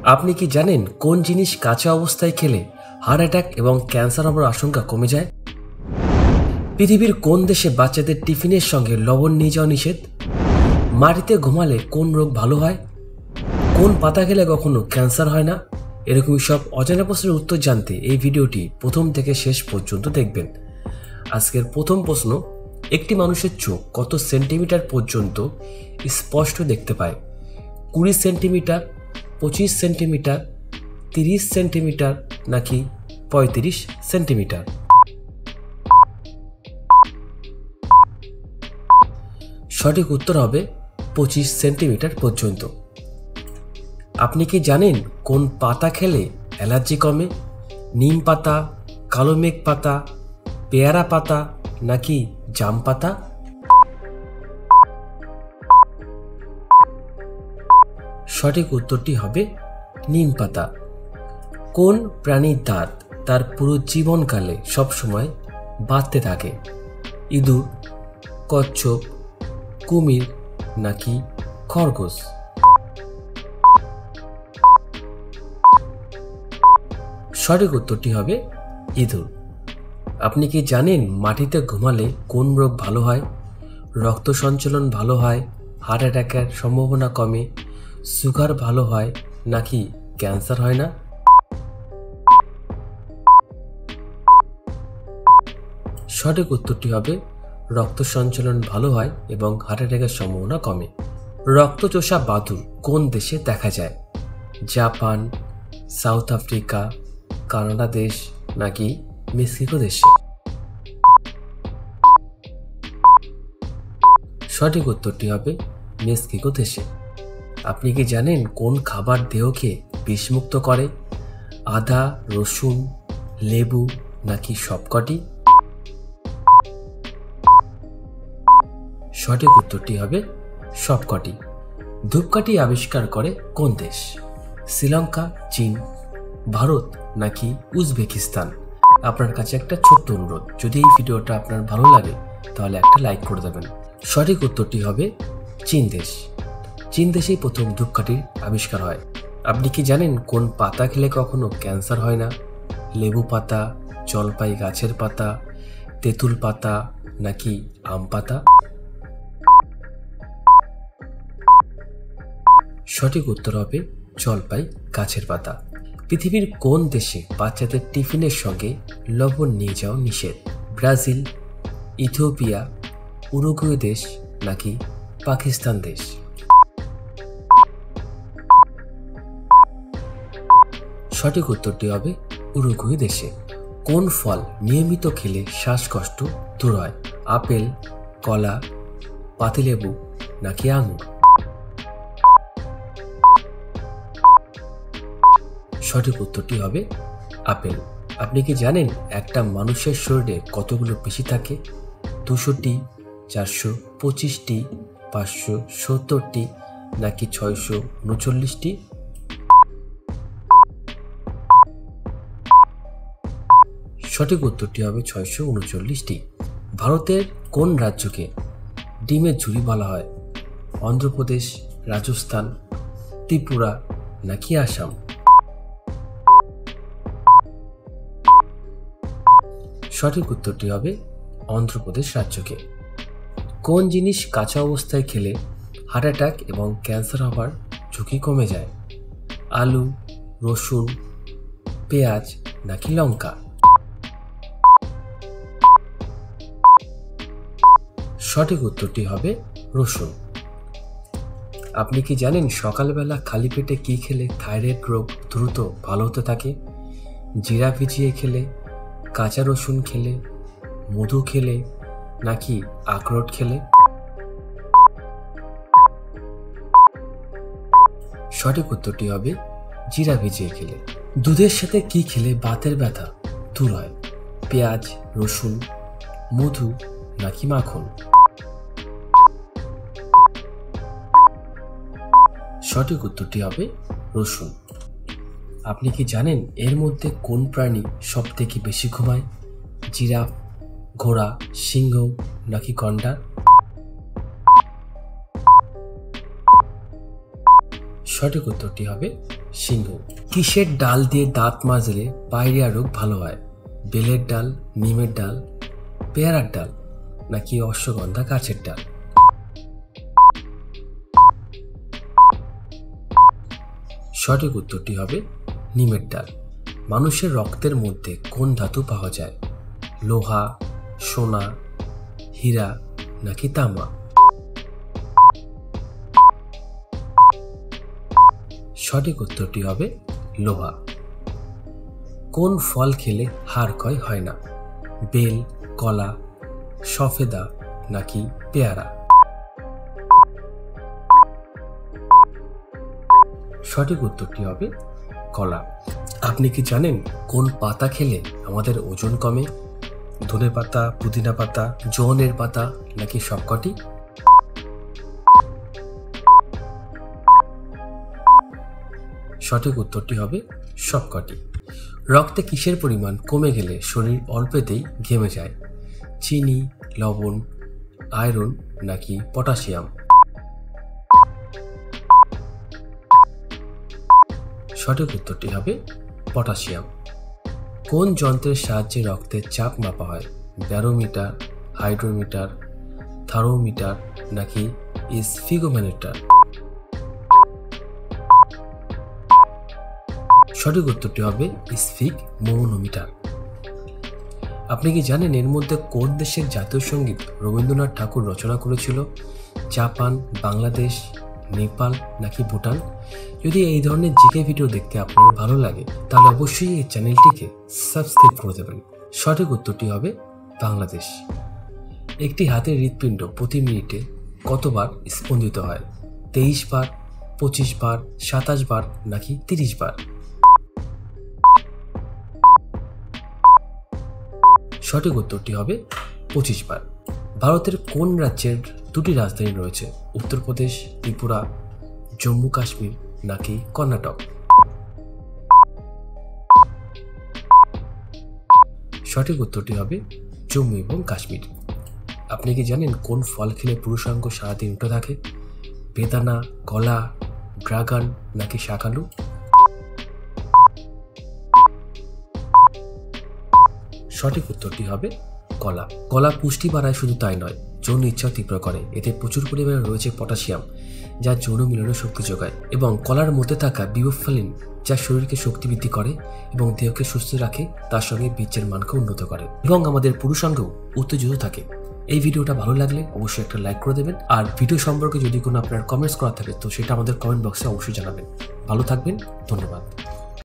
আপনি কি জানেন কোন জিনিস কাঁচা অবস্থায় খেলে হার্ট অ্যাটাক এবং ক্যান্সার হওয়ার আশঙ্কা কমে যায়? পৃথিবীর কোন দেশে বাচ্চাদের টিফিনের সঙ্গে লবণ নিয়ে যাওয়া নিষেধ? মাটিতে ঘুমালে কোন রোগ ভালো হয়? কোন পাতা খেলে কখনো ক্যান্সার হয় না? এরকমই সব অজানা প্রশ্নের উত্তর জানতে এই ভিডিওটি প্রথম থেকে শেষ পর্যন্ত দেখবেন। আজকের প্রথম প্রশ্ন, একটি মানুষের চোখ কত সেন্টিমিটার পর্যন্ত স্পষ্ট দেখতে পায়? 20 সেন্টিমিটার, 25 সেন্টিমিটার, 30 সেন্টিমিটার নাকি 35 সেন্টিমিটার? সঠিক উত্তর হবে 25 সেন্টিমিটার পর্যন্ত। আপনি কি জানেন কোন পাতা খেলে অ্যালার্জি কমে? নিম পাতা, কালো মেঘ পাতা, পেয়ারা পাতা নাকি জাম পাতা? সঠিক উত্তরটি হবে নিম পাতা। কোন প্রাণীর দাঁত তার পুরো জীবনকালে সবসময় বাড়তে থাকে? ইঁদুর, কচ্ছপ, কুমির নাকি খরগোশ? সঠিক উত্তরটি হবে ইঁদুর। আপনি কি জানেন মাটিতে ঘুমালে কোন রোগ ভালো হয়? রক্ত সঞ্চালন ভালো হয়, হার্ট অ্যাটাকের সম্ভাবনা কমে, সুগার ভালো হয় নাকি ক্যান্সার হয় না? সঠিক উত্তরটি হবে রক্ত সঞ্চালন ভালো হয় এবং হার্ট অ্যাটাকের সম্ভাবনা কমে। রক্তচোষা বাদুড় কোন দেশে দেখা যায়? জাপান, সাউথ আফ্রিকা, কানাডা দেশ নাকি মেক্সিকো দেশে? সঠিক উত্তরটি হবে মেক্সিকো দেশে। আপনি কি জানেন কোন খাবার দেহকে বিষমুক্ত করে? আদা, রসুন, লেবু নাকি সবকটি? সঠিক উত্তরটি হবে সবকটি। ধূপকাঠি আবিষ্কার করে কোন দেশ? শ্রীলঙ্কা, চীন, ভারত নাকি উজবেকিস্তান? আপনার কাছে একটা ছোট্ট অনুরোধ, যদি এই ভিডিওটা আপনার ভালো লাগে তাহলে একটা লাইক করে দেবেন। সঠিক উত্তরটি হবে চীন দেশ। চীন দেশেই প্রথম ধূপকাঠির আবিষ্কার হয়। আপনি কি জানেন কোন পাতা খেলে কখনো ক্যান্সার হয় না? লেবু পাতা, জলপাই গাছের পাতা, তেঁতুল পাতা নাকি আম পাতা? সঠিক উত্তর হবে জলপাই গাছের পাতা। পৃথিবীর কোন দেশে বাচ্চাদের টিফিনের সঙ্গে লবণ নিয়ে যাওয়া নিষেধ? ব্রাজিল, ইথিওপিয়া, উরুগুয়ে দেশ নাকি পাকিস্তান দেশ? সঠিক উত্তরটি হবে উরুগুয়ে দেশে। কোন ফল নিয়মিত খেলে শ্বাসকষ্ট দূর হয়? আপেল, কলা, পাতিলেবু নাকি আঙুর? সঠিক উত্তরটি হবে আপেল। আপনি কি জানেন একটা মানুষের শরীরে কতগুলো পেশি থাকে? 200টি, 425টি, 570টি নাকি 639টি? সঠিক উত্তরটি হবে 639টি। ভারতের কোন রাজ্যকে ডিমের ঝুড়ি বলা হয়? অন্ধ্রপ্রদেশ, রাজস্থান, ত্রিপুরা নাকি আসাম? সঠিক উত্তরটি হবে অন্ধ্রপ্রদেশ রাজ্যকে। কোন জিনিস কাঁচা অবস্থায় খেলে হার্ট অ্যাটাক এবং ক্যান্সার হওয়ার ঝুঁকি কমে যায়? আলু, রসুন, পেঁয়াজ নাকি লঙ্কা? সঠিক উত্তরটি হবে রসুন। আপনি কি জানেন সকালবেলা খালি পেটে কি খেলে থাইরয়েড রোগ দ্রুত ভালো হতে থাকে? জিরা ভিজিয়ে খেলে, কাঁচা রসুন খেলে, মধু খেলে নাকি আখরোট খেলে? সঠিক উত্তরটি হবে জিরা ভিজিয়ে খেলে। দুধের সাথে কি খেলে বাতের ব্যথা দূর হয়? পেঁয়াজ, রসুন, মধু নাকি মাখন? সঠিক উত্তরটি হবে রসুন। আপনি কি জানেন এর মধ্যে কোন প্রাণী সব থেকে বেশি ঘুমায়? জিরাফ, ঘোড়া, সিংহ নাকি গন্ডার? সঠিক উত্তরটি হবে সিংহ। কিসের ডাল দিয়ে দাঁত মাজলে পায়রিয়া রোগ ভালো হয়? বেলের ডাল, নিমের ডাল, পেয়ারার ডাল নাকি অশ্বগন্ধা গাছের ডাল? সঠিক উত্তরটি হবে নিমের ডাল। মানুষের রক্তের মধ্যে কোন ধাতু পাওয়া যায়? লোহা, সোনা, হীরা নাকি তামা? সঠিক উত্তরটি হবে লোহা। কোন ফল খেলে হাড় ক্ষয় হয় না? বেল, কলা, সফেদা নাকি পেয়ারা? সঠিক উত্তরটি হবে কলা। আপনি কি জানেন কোন পাতা খেলে আমাদের ওজন কমে? ধনে পাতা, পুদিনা পাতা, জোয়ানের পাতা নাকি সবকটি? সঠিক উত্তরটি হবে সবকটি। রক্তে কিসের পরিমাণ কমে গেলে শরীর অল্পেতেই ঘেমে যায়? চিনি, লবণ, আয়রন নাকি পটাশিয়াম? সঠিক উত্তরটি হবে পটাশিয়াম। কোন যন্ত্রের সাহায্যে রক্তের চাপ মাপা হয়? ব্যারোমিটার, হাইড্রোমিটার, থার্মোমিটার নাকি স্ফিগোমিটার? সঠিক উত্তরটি হবে স্ফিগমোনোমিটার। আপনি কি জানেন এর মধ্যে কোন দেশের জাতীয় সঙ্গীত রবীন্দ্রনাথ ঠাকুর রচনা করেছিল? জাপান, বাংলাদেশ, নেপাল নাকি ভুটান? যদি এই ধরনের জিকে ভিডিও দেখতে আপনার ভালো লাগে তাহলে অবশ্যই এই চ্যানেলটিকে সাবস্ক্রাইব করে দেবেন। সঠিক উত্তরটি হবে বাংলাদেশ। একটি হাতের হৃৎপিণ্ড প্রতি মিনিটে কতবার স্পন্দিত হয়? 23 বার, 25 বার, 27 বার নাকি 30 বার? সঠিক উত্তরটি হবে 25 বার। ভারতের কোন রাজ্যের দুটি রাজধানী রয়েছে? উত্তরপ্রদেশ, ত্রিপুরা, জম্মু কাশ্মীর নাকি কর্ণাটক? সঠিক উত্তরটি হবে জম্মু এবং কাশ্মীর। আপনি কি জানেন কোন ফল খেলে পুরুষাঙ্গ সারাদিন উঠে থাকে? বেদানা, কলা, ড্রাগন নাকি শাকালু? সঠিক উত্তরটি হবে কলা। কলা পুষ্টি বাড়ায় শুধু তাই নয়, যৌন ইচ্ছাও তীব্র করে। এতে প্রচুর পরিমাণে রয়েছে পটাশিয়াম, যা যৌন মিলনে শক্তি যোগায়, এবং কলার মধ্যে থাকা বিউফালিন, যা শরীরকে শক্তি বৃদ্ধি করে এবং দেহকে সুস্থ রাখে, তার সঙ্গে বীর্যের মানকে উন্নত করে এবং আমাদের পুরুষাঙ্গও উত্তেজিত থাকে। এই ভিডিওটা ভালো লাগলে অবশ্যই একটা লাইক করে দেবেন, আর ভিডিও সম্পর্কে যদি কোনো আপনার কমেন্টস করা থাকে তো সেটা আমাদের কমেন্ট বক্সে অবশ্যই জানাবেন। ভালো থাকবেন, ধন্যবাদ।